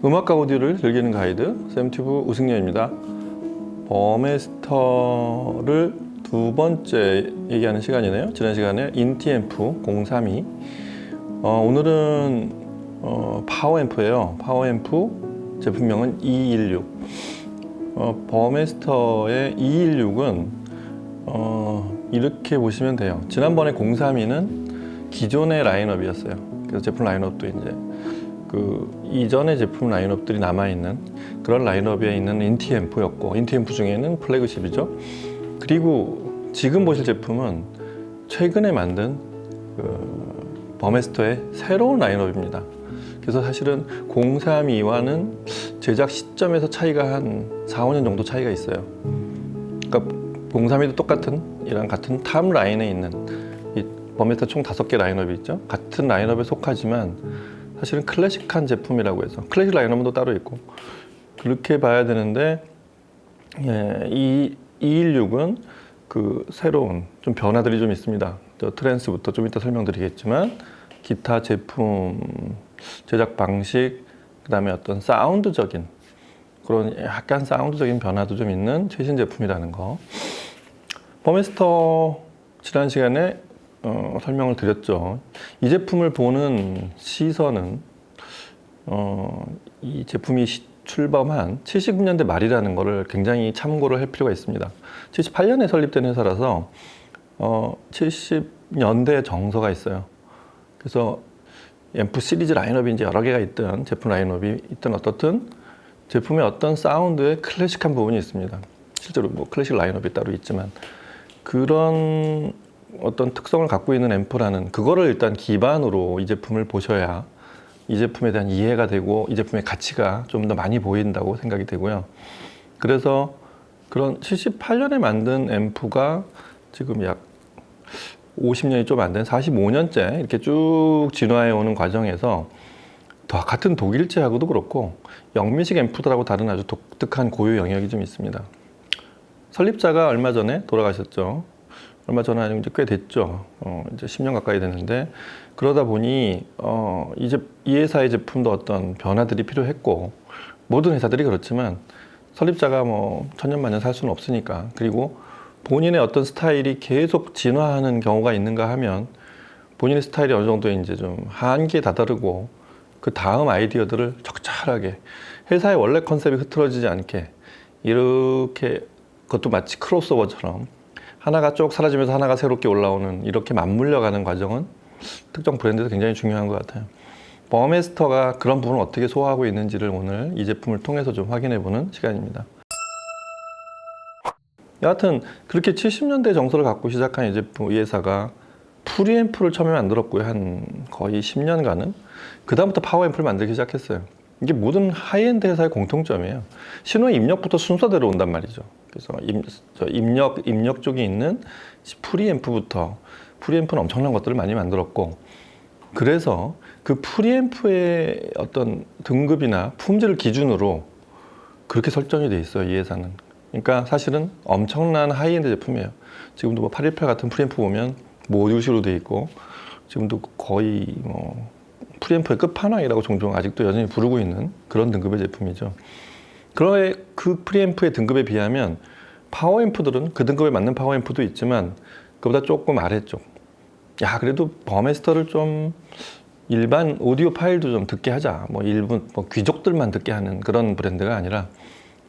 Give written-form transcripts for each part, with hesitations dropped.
음악과 오디오를 즐기는 가이드 샘튜브 우승렬입니다. 버메스터를 두 번째 얘기하는 시간이네요. 지난 시간에 인티앰프 032 오늘은 파워앰프예요. 파워앰프 제품명은 216. 버메스터의 216은 이렇게 보시면 돼요. 지난번에 032는 기존의 라인업이었어요. 그래서 제품 라인업도 이제 그 이전의 제품 라인업들이 남아있는 그런 라인업에 있는 인티앰프였고, 인티앰프 중에는 플래그십이죠. 그리고 지금 보실 제품은 최근에 만든 버메스터의 새로운 라인업입니다. 그래서 사실은 032와는 제작 시점에서 차이가 한 4, 5년 정도 차이가 있어요. 그러니까 032도 똑같은 이랑 같은 탑 라인에 있는 이 버메스터 총 5개 라인업이 있죠. 같은 라인업에 속하지만 사실은 클래식한 제품이라고 해서 클래식 라인업은 또 따로 있고 그렇게 봐야 되는데, 이 216은 그 새로운 좀 변화들이 좀 있습니다. 트랜스부터 좀 이따 설명드리겠지만 기타 제품 제작 방식, 그 다음에 어떤 사운드적인 그런 약간 사운드적인 변화도 좀 있는 최신 제품이라는 거. 버메스터 지난 시간에 설명을 드렸죠. 이 제품을 보는 시선은 이 제품이 출범한 70년대 말이라는 것을 굉장히 참고를 할 필요가 있습니다. 78년에 설립된 회사라서 70년대 정서가 있어요. 그래서 앰프 시리즈 라인업이 이제 여러 개가 있든 제품 라인업이 있든 어떻든 제품의 어떤 사운드에 클래식한 부분이 있습니다. 실제로 뭐 클래식 라인업이 따로 있지만 그런 어떤 특성을 갖고 있는 앰프라는 그거를 일단 기반으로 이 제품을 보셔야 이 제품에 대한 이해가 되고 이 제품의 가치가 좀 더 많이 보인다고 생각이 되고요. 그래서 그런 78년에 만든 앰프가 지금 약 50년이 좀 안 된 45년째 이렇게 쭉 진화해 오는 과정에서 같은 독일제하고도 그렇고 영미식 앰프들하고 다른 아주 독특한 고유 영역이 좀 있습니다. 설립자가 얼마 전에 돌아가셨죠. 얼마 전에 아니고 이제 꽤 됐죠. 이제 10년 가까이 됐는데, 그러다 보니 이제 이 회사의 제품도 어떤 변화들이 필요했고, 모든 회사들이 그렇지만 설립자가 뭐 천년만년 살 수는 없으니까, 그리고 본인의 어떤 스타일이 계속 진화하는 경우가 있는가 하면 본인의 스타일이 어느 정도 이제 좀 한계에 다다르고 그 다음 아이디어들을 적절하게 회사의 원래 컨셉이 흐트러지지 않게 이렇게, 그것도 마치 크로스오버처럼 하나가 쭉 사라지면서 하나가 새롭게 올라오는, 이렇게 맞물려 가는 과정은 특정 브랜드에서 굉장히 중요한 것 같아요. 버메스터가 그런 부분을 어떻게 소화하고 있는지를 오늘 이 제품을 통해서 좀 확인해 보는 시간입니다. 여하튼 그렇게 70년대 정서를 갖고 시작한 이 제품, 이 회사가 프리앰프를 처음에 만들었고요. 한 거의 10년간은. 그 다음부터 파워앰프를 만들기 시작했어요. 이게 모든 하이엔드 회사의 공통점이에요. 신호 입력부터 순서대로 온단 말이죠. 그래서 입력 쪽에 있는 프리앰프부터, 프리앰프는 엄청난 것들을 많이 만들었고, 그래서 그 프리앰프의 어떤 등급이나 품질을 기준으로 그렇게 설정이 돼 있어요, 이 회사는. 그러니까 사실은 엄청난 하이엔드 제품이에요. 지금도 뭐 818 같은 프리앰프 보면 모듈식으로 돼 있고, 지금도 거의 뭐 프리앰프의 끝판왕이라고 종종 아직도 여전히 부르고 있는 그런 등급의 제품이죠. 그러해 그 프리앰프의 등급에 비하면 파워앰프들은 그 등급에 맞는 파워앰프도 있지만 그보다 조금 아래쪽. 야, 그래도 버메스터를 좀 일반 오디오 파일도 좀 듣게 하자, 뭐 일부 귀족들만 듣게 하는 그런 브랜드가 아니라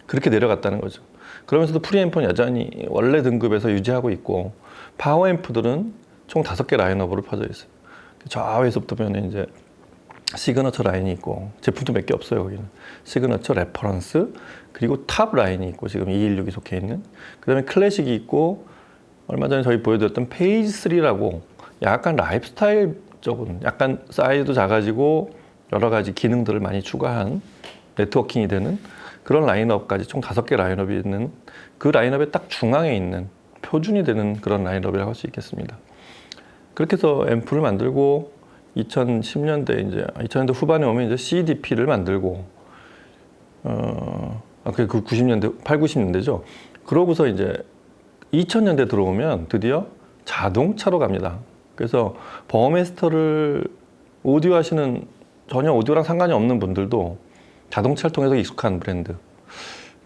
그렇게 내려갔다는 거죠. 그러면서도 프리앰프는 여전히 원래 등급에서 유지하고 있고, 파워앰프들은 총 5개 라인업으로 퍼져 있어요. 좌우에서부터 보면 이제 시그너처 라인이 있고, 제품도 몇 개 없어요. 거기는 시그너처, 레퍼런스, 그리고 탑 라인이 있고, 지금 216이 속해 있는, 그 다음에 클래식이 있고, 얼마 전에 저희 보여드렸던 페이지 3라고 약간 라이프스타일 쪽은 약간 사이즈도 작아지고 여러 가지 기능들을 많이 추가한 네트워킹이 되는 그런 라인업까지 총 5개 라인업이 있는, 그 라인업의 딱 중앙에 있는 표준이 되는 그런 라인업이라고 할 수 있겠습니다. 그렇게 해서 앰프를 만들고 2010년대 이제 2000년대 후반에 오면 이제 CDP를 만들고, 그 90년대 8, 90년대죠. 그러고서 이제 2000년대 들어오면 드디어 자동차로 갑니다. 그래서 버메스터를 오디오 하시는, 전혀 오디오랑 상관이 없는 분들도 자동차를 통해서 익숙한 브랜드.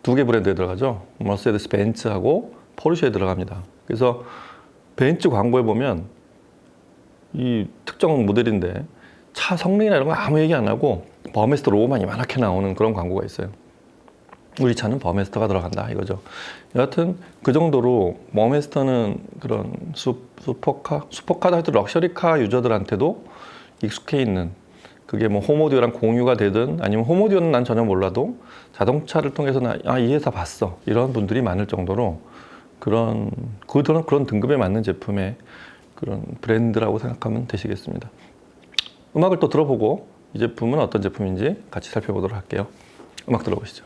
두 개 브랜드에 들어가죠. 머세데스 벤츠하고 포르쉐에 들어갑니다. 그래서 벤츠 광고에 보면 이 특정 모델인데 차 성능이나 이런 거 아무 얘기 안 하고 버메스터 로고만 이만하게 나오는 그런 광고가 있어요. 우리 차는 버메스터가 들어간다 이거죠. 여하튼 그 정도로 버메스터는 그런 슈퍼카도 하여튼 럭셔리카 유저들한테도 익숙해 있는, 그게 뭐 홈오디오랑 공유가 되든 아니면 홈오디오는 난 전혀 몰라도 자동차를 통해서 이 회사 봤어 이런 분들이 많을 정도로 그런 등급에 맞는 제품의 그런 브랜드라고 생각하면 되시겠습니다. 음악을 또 들어보고 이 제품은 어떤 제품인지 같이 살펴보도록 할게요. 음악 들어보시죠.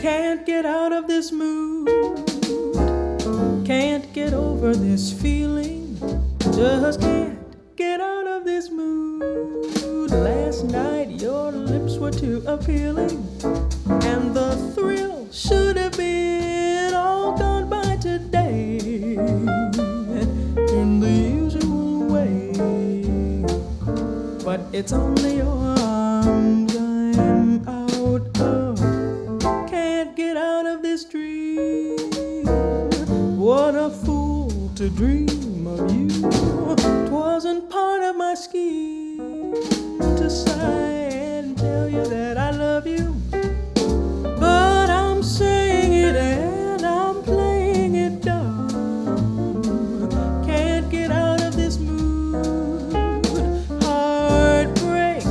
Can't get out of this mood. Can't get over this feeling. Just can't get out of this mood. Last night your lips were too appealing, and the thrill should have been all gone by today in the usual way. But it's only your arms I'm out of. Can't get out of this dream. What a fool to dream of you. 'Twasn't part of my scheme to sigh and tell you that I love you. But I'm saying it and I'm playing it dumb. Can't get out of this mood. Heartbreak.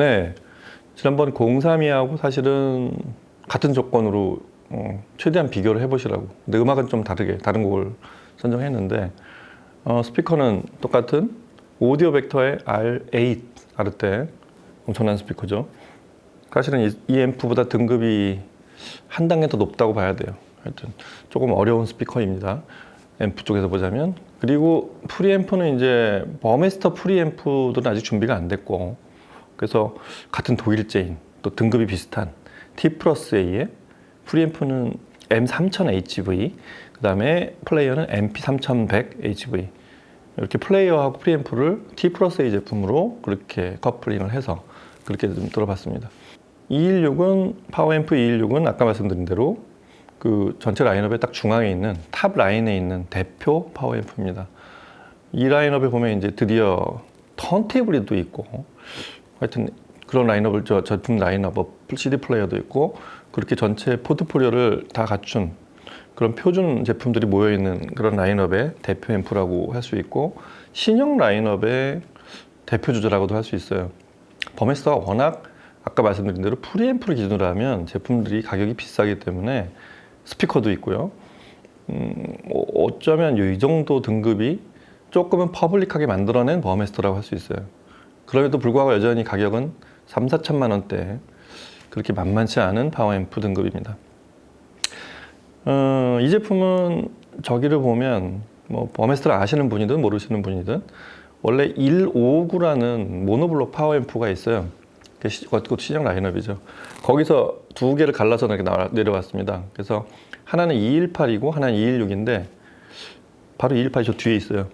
네, 지난번 032하고 사실은 같은 조건으로 최대한 비교를 해보시라고. 근데 음악은 좀 다른 곡을 선정했는데 스피커는 똑같은 오디오 벡터의 R8 아르테, 엄청난 스피커죠. 사실은 이 앰프보다 등급이 한 단계 더 높다고 봐야 돼요. 하여튼 조금 어려운 스피커입니다. 앰프 쪽에서 보자면. 그리고 프리앰프는 이제 버메스터 프리앰프들은 아직 준비가 안 됐고, 그래서 같은 독일제인 또 등급이 비슷한 T 플러스 A의 프리앰프는 M3000HV, 그 다음에 플레이어는 MP3100HV, 이렇게 플레이어하고 프리앰프를 T 플러스 A 제품으로 그렇게 커플링을 해서 그렇게 좀 들어봤습니다. 216은 파워앰프 216은 아까 말씀드린 대로 그 전체 라인업의 딱 중앙에 있는 탑 라인에 있는 대표 파워앰프입니다. 이 라인업에 보면 이제 드디어 턴테이블이 또 있고, 하여튼 그런 라인업을 제품 라인업 CD 플레이어도 있고, 그렇게 전체 포트폴리오를 다 갖춘 그런 표준 제품들이 모여 있는 그런 라인업의 대표 앰프라고 할 수 있고, 신형 라인업의 대표 주자라고도 할 수 있어요. 버메스터가 워낙 아까 말씀드린 대로 프리앰프를 기준으로 하면 제품들이 가격이 비싸기 때문에 스피커도 있고요. 어쩌면 이 정도 등급이 조금은 퍼블릭하게 만들어낸 버메스터라고 할 수 있어요. 그럼에도 불구하고 여전히 가격은 3, 4천만 원대, 그렇게 만만치 않은 파워앰프 등급입니다. 이 제품은 저기를 보면 뭐 버메스터를 아시는 분이든 모르시는 분이든 원래 159라는 모노블록 파워앰프가 있어요. 그것도 신형 라인업이죠. 거기서 두 개를 갈라서 이렇게 내려왔습니다. 그래서 하나는 218이고 하나는 216인데 바로 218이 저 뒤에 있어요.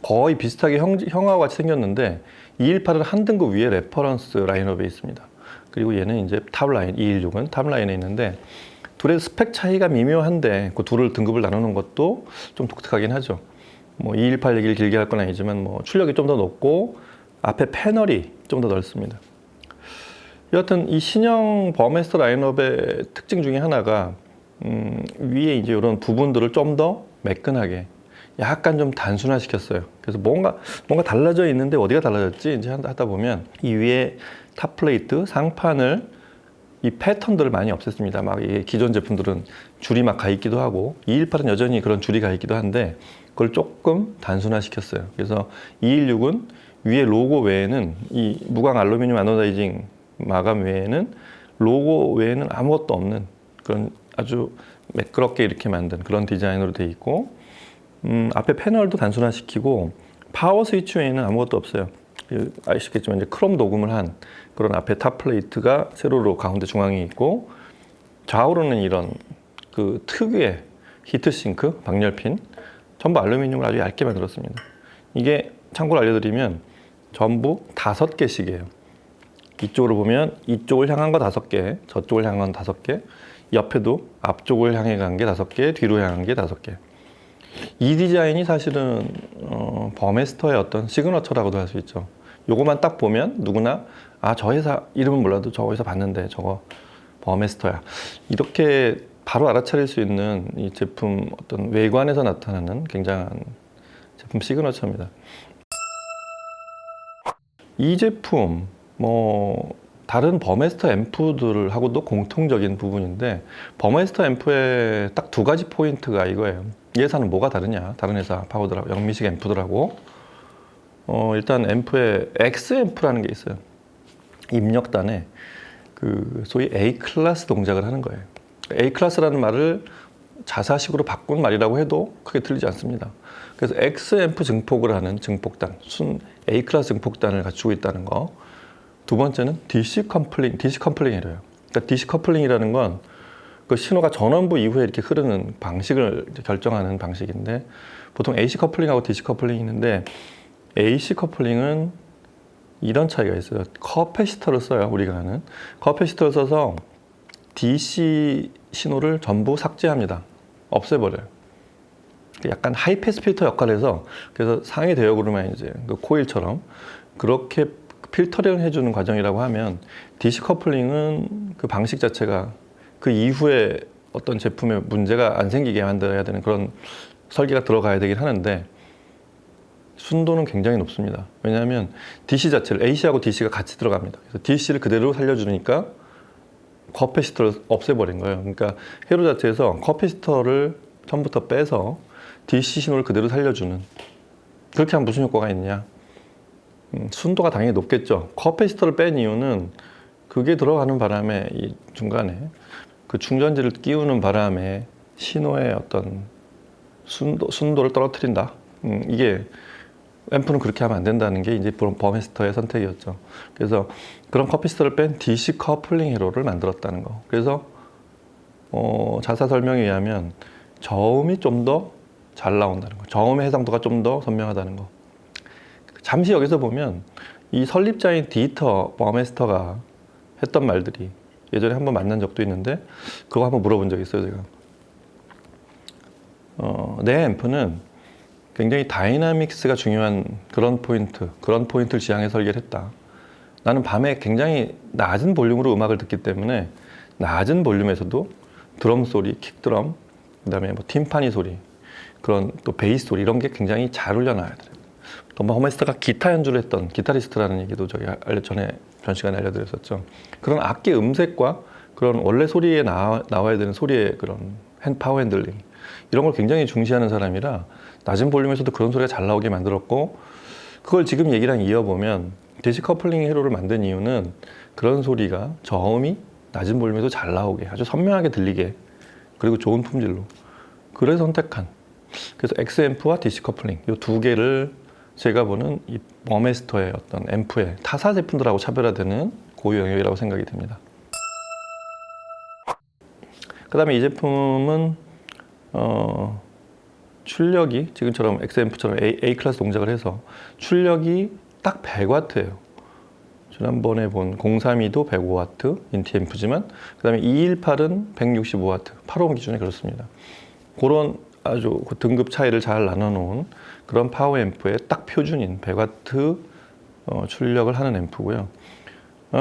거의 비슷하게 형하고 같이 생겼는데 218은 한 등급 위에 레퍼런스 라인업에 있습니다. 그리고 얘는 이제 탑 라인, 216은 탑 라인에 있는데 둘의 스펙 차이가 미묘한데 그 둘을 등급을 나누는 것도 좀 독특하긴 하죠. 뭐 218 얘기를 길게 할 건 아니지만 뭐 출력이 좀 더 높고 앞에 패널이 좀 더 넓습니다. 여하튼 이 신형 버메스터 라인업의 특징 중에 하나가 위에 이제 이런 부분들을 좀 더 매끈하게 약간 좀 단순화시켰어요. 그래서 뭔가 달라져 있는데 어디가 달라졌지 이제 하다 보면 이 위에 탑 플레이트 상판을 이 패턴들을 많이 없앴습니다. 막 이게 기존 제품들은 줄이 막 가 있기도 하고 218은 여전히 그런 줄이 가 있기도 한데 그걸 조금 단순화시켰어요. 그래서 216은 위에 로고 외에는 이 무광 알루미늄 아노다이징 마감 외에는 로고 외에는 아무것도 없는 그런 아주 매끄럽게 이렇게 만든 그런 디자인으로 되어 있고, 앞에 패널도 단순화시키고 파워 스위치 외에는 아무것도 없어요. 아시겠지만 이제 크롬 도금을 한 그런 앞에 탑 플레이트가 세로로 가운데 중앙에 있고, 좌우로는 이런 그 특유의 히트싱크 방열핀 전부 알루미늄을 아주 얇게 만들었습니다. 이게 참고로 알려드리면 전부 5개씩이에요. 이쪽으로 보면 이쪽을 향한 거 5개, 저쪽을 향한 건 5개, 옆에도 앞쪽을 향해 간 게 5개, 뒤로 향한 게 5개. 이 디자인이 사실은 버메스터의 어떤 시그너처라고도 할 수 있죠. 요거만 딱 보면 누구나 저 회사 이름은 몰라도 저 회사 봤는데 저거 버메스터야, 이렇게 바로 알아차릴 수 있는 이 제품 어떤 외관에서 나타나는 굉장한 제품 시그너처입니다. 이 제품 뭐 다른 버메스터 앰프들하고도 공통적인 부분인데, 버메스터 앰프의 딱 2가지 포인트가 이거예요. 이 회사는 뭐가 다르냐, 다른 회사 파워들하고 영미식 앰프들하고. 일단 앰프에 X 앰프라는 게 있어요. 입력단에 그 소위 A 클래스 동작을 하는 거예요. A 클래스라는 말을 자사식으로 바꾼 말이라고 해도 크게 틀리지 않습니다. 그래서 X 앰프 증폭을 하는 증폭단, 순 A 클래스 증폭단을 갖추고 있다는 거. 두 번째는 DC 커플링이래요. 그러니까 DC 커플링이라는 건 그 신호가 전원부 이후에 이렇게 흐르는 방식을 결정하는 방식인데, 보통 AC 커플링하고 DC 커플링이 있는데 AC 커플링은 이런 차이가 있어요. 커패시터를 써요. 우리가 아는 커패시터를 써서 DC 신호를 전부 삭제합니다. 없애버려요. 약간 하이패스 필터 역할을 해서, 그래서 상위 대역으로만 이제 그 코일처럼 그렇게 필터링을 해주는 과정이라고 하면, DC 커플링은 그 방식 자체가 그 이후에 어떤 제품에 문제가 안 생기게 만들어야 되는 그런 설계가 들어가야 되긴 하는데, 순도는 굉장히 높습니다. 왜냐하면 DC 자체를 AC하고 DC가 같이 들어갑니다. 그래서 DC를 그대로 살려주니까 커패시터를 없애버린 거예요. 그러니까 회로 자체에서 커패시터를 처음부터 빼서 DC 신호를 그대로 살려주는, 그렇게 하면 무슨 효과가 있냐? 순도가 당연히 높겠죠. 커패시터를 뺀 이유는 그게 들어가는 바람에 이 중간에 그 충전지를 끼우는 바람에 신호의 어떤 순도를 떨어뜨린다. 이게 앰프는 그렇게 하면 안 된다는 게 이제 버메스터의 선택이었죠. 그래서 그런 커패시터를 뺀 DC 커플링 회로를 만들었다는 거. 그래서 자사 설명에 의하면 저음이 좀 더 잘 나온다는 거. 저음의 해상도가 좀 더 선명하다는 거. 잠시 여기서 보면 이 설립자인 디터 버메스터가 했던 말들이 예전에 한번 만난 적도 있는데 그거 한번 물어본 적이 있어요, 제가. 내 앰프는 굉장히 다이나믹스가 중요한 그런 포인트를 지향해 설계를 했다. 나는 밤에 굉장히 낮은 볼륨으로 음악을 듣기 때문에 낮은 볼륨에서도 드럼 소리, 킥드럼, 그다음에 뭐 팀파니 소리, 그런 또 베이스 소리 이런 게 굉장히 잘 울려놔야 돼요. 또 버메스터가 기타 연주를 했던 기타리스트라는 얘기도 전에 전 시간에 알려드렸었죠. 그런 악기 음색과 그런 원래 소리에 나와야 되는 소리의 그런 파워 핸들링 이런 걸 굉장히 중시하는 사람이라 낮은 볼륨에서도 그런 소리가 잘 나오게 만들었고, 그걸 지금 얘기랑 이어보면 DC 커플링 회로를 만든 이유는 그런 소리가 저음이 낮은 볼륨에도 잘 나오게 아주 선명하게 들리게 그리고 좋은 품질로, 그래서 선택한, 그래서 X앰프와 DC 커플링 이 두 개를 제가 보는 이 버메스터의 어떤 앰프의 타사 제품들하고 차별화되는 고유 영역이라고 생각이 듭니다. 그 다음에 이 제품은 출력이 지금처럼 X앰프처럼 A 클래스 동작을 해서 출력이 딱 100W예요. 지난번에 본 032도 105W 인티 앰프지만 그 다음에 218은 165W 8옴 기준에 그렇습니다. 그런 아주 그 등급 차이를 잘 나눠놓은 그런 파워 앰프의 딱 표준인 100W 출력을 하는 앰프고요.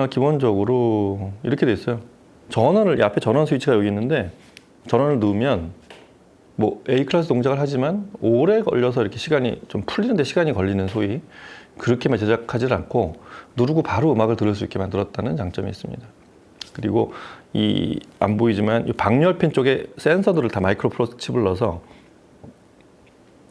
기본적으로 이렇게 돼 있어요. 전원을, 앞에 전원 스위치가 여기 있는데 전원을 넣으면 뭐 A 클래스 동작을 하지만 오래 걸려서 이렇게 시간이 좀 풀리는데 시간이 걸리는 소위 그렇게만 제작하지 않고 누르고 바로 음악을 들을 수 있게 만들었다는 장점이 있습니다. 그리고 이 안 보이지만 이 방열핀 쪽에 센서들을 다 마이크로 프로스 칩을 넣어서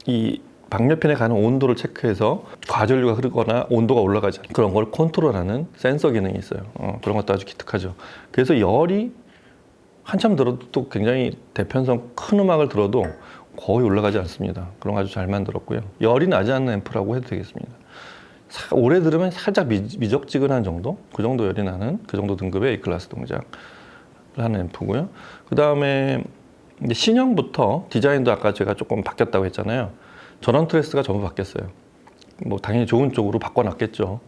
이 방열핀에 가는 온도를 체크해서 과전류가 흐르거나 온도가 올라가지 않는 그런 걸 컨트롤하는 센서 기능이 있어요. 그런 것도 아주 기특하죠. 그래서 열이 한참 들어도 또 굉장히 대편성 큰 음악을 들어도 거의 올라가지 않습니다. 그런 거 아주 잘 만들었고요. 열이 나지 않는 앰프라고 해도 되겠습니다. 오래 들으면 살짝 미적지근한 정도? 그 정도 열이 나는 그 정도 등급의 A클래스 동작을 하는 앰프고요. 그 다음에 신형부터 디자인도 아까 제가 조금 바뀌었다고 했잖아요. 전원 트레스가 전부 바뀌었어요. 뭐 당연히 좋은 쪽으로 바꿔놨겠죠.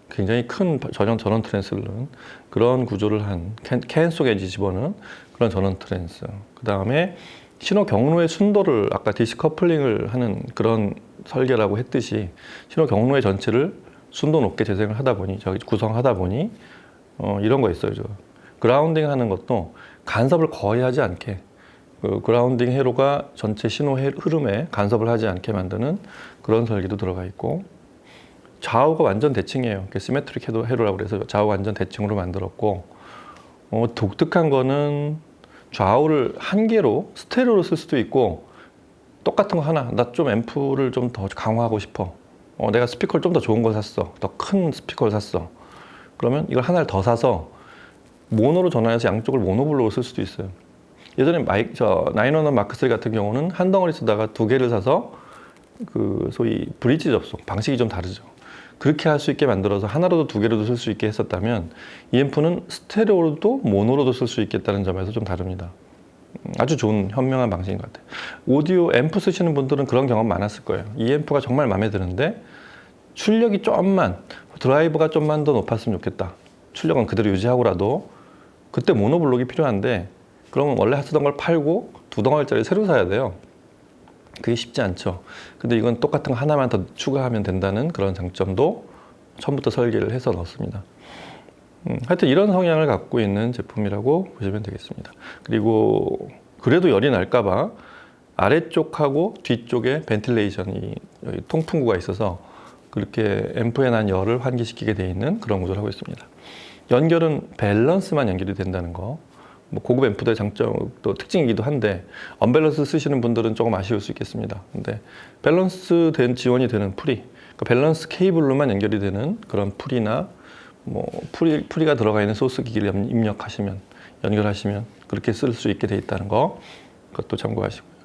굉장히 큰 전원 트랜스를 넣은 그런 구조를 한 캔 속에 집어넣은 그런 전원 트랜스. 그 다음에 신호 경로의 순도를 아까 DC 커플링을 하는 그런 설계라고 했듯이 신호 경로의 전체를 순도 높게 재생을 하다 보니 구성하다 보니 이런 거 있어요. 그라운딩 하는 것도 간섭을 거의 하지 않게 그 그라운딩 회로가 전체 신호 흐름에 간섭을 하지 않게 만드는 그런 설계도 들어가 있고, 좌우가 완전 대칭이에요. 시메트릭 회로라고 해서 좌우 완전 대칭으로 만들었고, 독특한 거는 좌우를 한 개로 스테레오로 쓸 수도 있고, 똑같은 거 하나, 나 좀 앰프를 좀 더 강화하고 싶어. 내가 스피커를 좀 더 좋은 걸 샀어. 더 큰 스피커를 샀어. 그러면 이걸 하나를 더 사서 모노로 전환해서 양쪽을 모노블록으로 쓸 수도 있어요. 예전에 911 마크 3 같은 경우는 한 덩어리 쓰다가 두 개를 사서 그 소위 브릿지 접속 방식이 좀 다르죠. 그렇게 할 수 있게 만들어서 하나로도 두 개로도 쓸 수 있게 했었다면 이 앰프는 스테레오로도 모노로도 쓸 수 있겠다는 점에서 좀 다릅니다. 아주 좋은 현명한 방식인 것 같아요. 오디오 앰프 쓰시는 분들은 그런 경험 많았을 거예요. 이 앰프가 정말 마음에 드는데 출력이 좀만, 드라이브가 좀만 더 높았으면 좋겠다. 출력은 그대로 유지하고라도 그때 모노블록이 필요한데 그러면 원래 쓰던 걸 팔고 두 덩어리짜리 새로 사야 돼요. 그게 쉽지 않죠. 근데 이건 똑같은 거 하나만 더 추가하면 된다는 그런 장점도 처음부터 설계를 해서 넣었습니다. 하여튼 이런 성향을 갖고 있는 제품이라고 보시면 되겠습니다. 그리고 그래도 열이 날까봐 아래쪽하고 뒤쪽에 벤틸레이션이 여기 통풍구가 있어서 그렇게 앰프에 난 열을 환기시키게 되어 있는 그런 구조를 하고 있습니다. 연결은 밸런스만 연결이 된다는 거. 뭐 고급 앰프들의 장점 또 특징이기도 한데 언밸런스 쓰시는 분들은 조금 아쉬울 수 있겠습니다. 근데 밸런스 된 지원이 되는 풀이, 그러니까 밸런스 케이블로만 연결이 되는 그런 풀이나 뭐 풀이가 들어가 있는 소스 기기를 입력하시면 연결하시면 그렇게 쓸 수 있게 돼 있다는 거, 그것도 참고하시고요.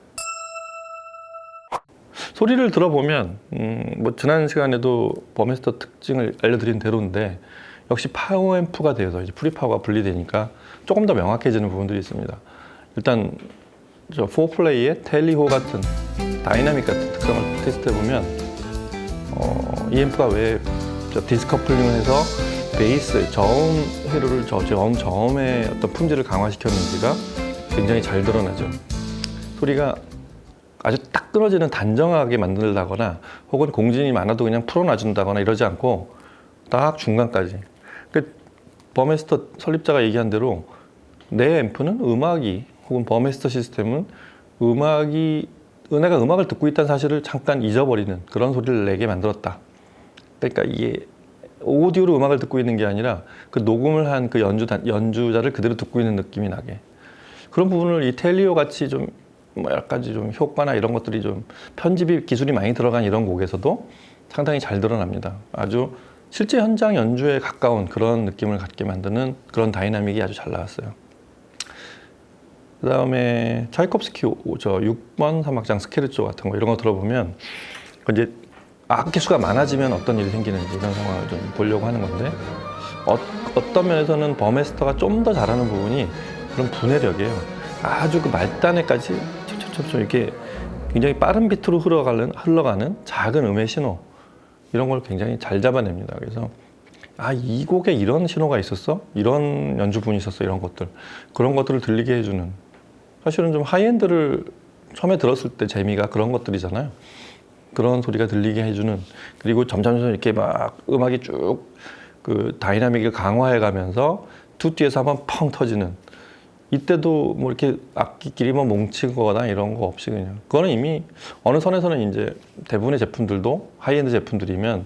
소리를 들어보면 뭐 지난 시간에도 버메스터 특징을 알려드린 대로인데 역시 파워 앰프가 되어서 이제 프리파워가 분리되니까 조금 더 명확해지는 부분들이 있습니다. 일단 저 4플레이의 텔리호 같은 다이나믹 같은 특성을 테스트해 보면 이 앰프가 왜 저 디스커플링을 해서 베이스 저음 회로를 저음의 어떤 품질을 강화시켰는지가 굉장히 잘 드러나죠. 소리가 아주 딱 끊어지는 단정하게 만들다거나 혹은 공진이 많아도 그냥 풀어놔준다거나 이러지 않고 딱 중간까지. 그러니까 버메스터 설립자가 얘기한 대로 내 앰프는 음악이 혹은 버메스터 시스템은 내가 음악을 듣고 있다는 사실을 잠깐 잊어버리는 그런 소리를 내게 만들었다. 그러니까 이게 오디오로 음악을 듣고 있는 게 아니라 그 녹음을 한 그 연주자를 그대로 듣고 있는 느낌이 나게. 그런 부분을 이 텔리오 같이 좀 여러 가지 좀 효과나 이런 것들이 좀 편집이 기술이 많이 들어간 이런 곡에서도 상당히 잘 드러납니다. 아주 실제 현장 연주에 가까운 그런 느낌을 갖게 만드는 그런 다이나믹이 아주 잘 나왔어요. 그 다음에 차이콥스키 저 6번 사막장 스케르초 같은 거 이런 거 들어보면 이제 악기 수가 많아지면 어떤 일이 생기는지 이런 상황을 좀 보려고 하는 건데 어떤 면에서는 버메스터가 좀 더 잘하는 부분이 그런 분해력이에요. 아주 그 말단에까지 이렇게 굉장히 빠른 비트로 흘러가는 작은 음의 신호 이런 걸 굉장히 잘 잡아냅니다. 그래서 이 곡에 이런 신호가 있었어? 이런 연주 부분이 있었어? 이런 것들 그런 것들을 들리게 해주는, 사실은 좀 하이엔드를 처음에 들었을 때 재미가 그런 것들이잖아요. 그런 소리가 들리게 해주는, 그리고 점점 이렇게 막 음악이 쭉 그 다이나믹을 강화해 가면서 두 뒤에서 한번 펑 터지는, 이때도 뭐 이렇게 악기끼리 뭐 뭉친 거나 이런 거 없이 그냥 그거는 이미 어느 선에서는 이제 대부분의 제품들도 하이엔드 제품들이면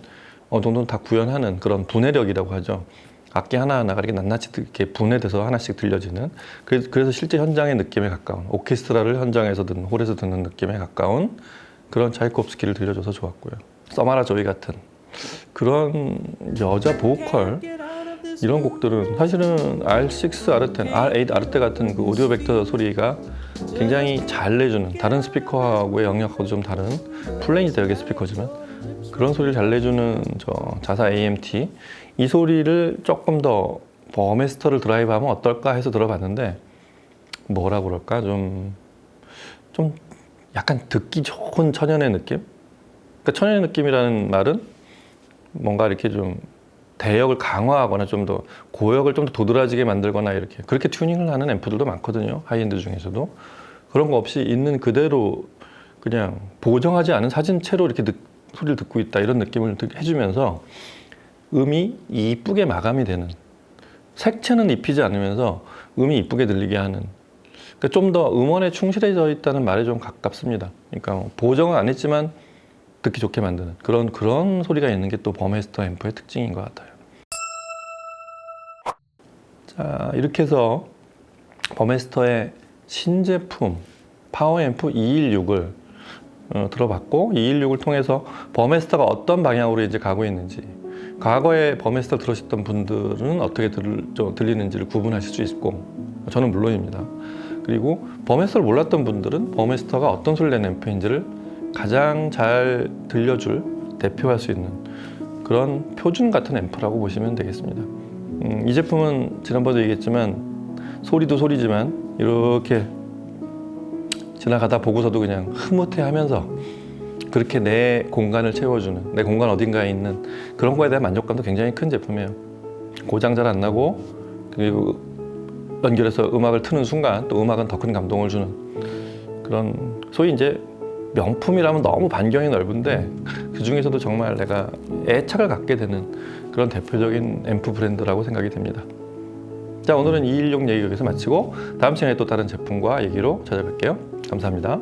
어느 정도는 다 구현하는 그런 분해력이라고 하죠. 악기 하나하나가 이렇게 낱낱이 이렇게 분해돼서 하나씩 들려지는, 그래서 실제 현장의 느낌에 가까운, 오케스트라를 현장에서 듣는, 홀에서 듣는 느낌에 가까운 그런 차이콥스키를 들려줘서 좋았고요. 서마라 조이 같은 그런 여자 보컬 이런 곡들은 사실은 R6, R10, R8, R10 같은 그 오디오 벡터 소리가 굉장히 잘 내주는, 다른 스피커하고의 영역하고도 좀 다른 플레인이 되게 스피커지만 그런 소리를 잘 내주는 저 자사 AMT, 이 소리를 조금 더 버메스터를 드라이브하면 어떨까 해서 들어봤는데 뭐라 그럴까 좀 약간 듣기 좋은 천연의 느낌? 그러니까 천연의 느낌이라는 말은 뭔가 이렇게 좀 대역을 강화하거나 좀 더 고역을 좀 더 도드라지게 만들거나 이렇게 그렇게 튜닝을 하는 앰프들도 많거든요. 하이엔드 중에서도. 그런 거 없이 있는 그대로 그냥 보정하지 않은 사진체로 이렇게 소리를 듣고 있다 이런 느낌을 해주면서 음이 이쁘게 마감이 되는, 색채는 입히지 않으면서 음이 이쁘게 들리게 하는, 그러니까 좀 더 음원에 충실해져 있다는 말에 좀 가깝습니다. 그러니까 보정은 안 했지만 듣기 좋게 만드는 그런 소리가 있는 게 또 버메스터 앰프의 특징인 것 같아요. 자, 이렇게 해서 버메스터의 신제품 파워 앰프 216을 들어봤고, 216을 통해서 버메스터가 어떤 방향으로 이제 가고 있는지, 과거에 버메스터 들으셨던 분들은 어떻게 들리는지를 구분하실 수 있고, 저는 물론입니다. 그리고 버메스터를 몰랐던 분들은 버메스터가 어떤 소리를 내는 앰프인지를 가장 잘 들려줄, 대표할 수 있는 그런 표준 같은 앰프라고 보시면 되겠습니다. 이 제품은 지난번에도 얘기했지만 소리도 소리지만 이렇게 지나가다 보고서도 그냥 흐뭇해하면서 그렇게 내 공간을 채워주는, 내 공간 어딘가에 있는 그런 거에 대한 만족감도 굉장히 큰 제품이에요. 고장 잘 안 나고, 그리고 연결해서 음악을 트는 순간 또 음악은 더 큰 감동을 주는 그런, 소위 이제 명품이라면 너무 반경이 넓은데 그 중에서도 정말 내가 애착을 갖게 되는 그런 대표적인 앰프 브랜드라고 생각이 됩니다. 자, 오늘은 216 얘기 여기서 마치고 다음 시간에 또 다른 제품과 얘기로 찾아뵐게요. 감사합니다.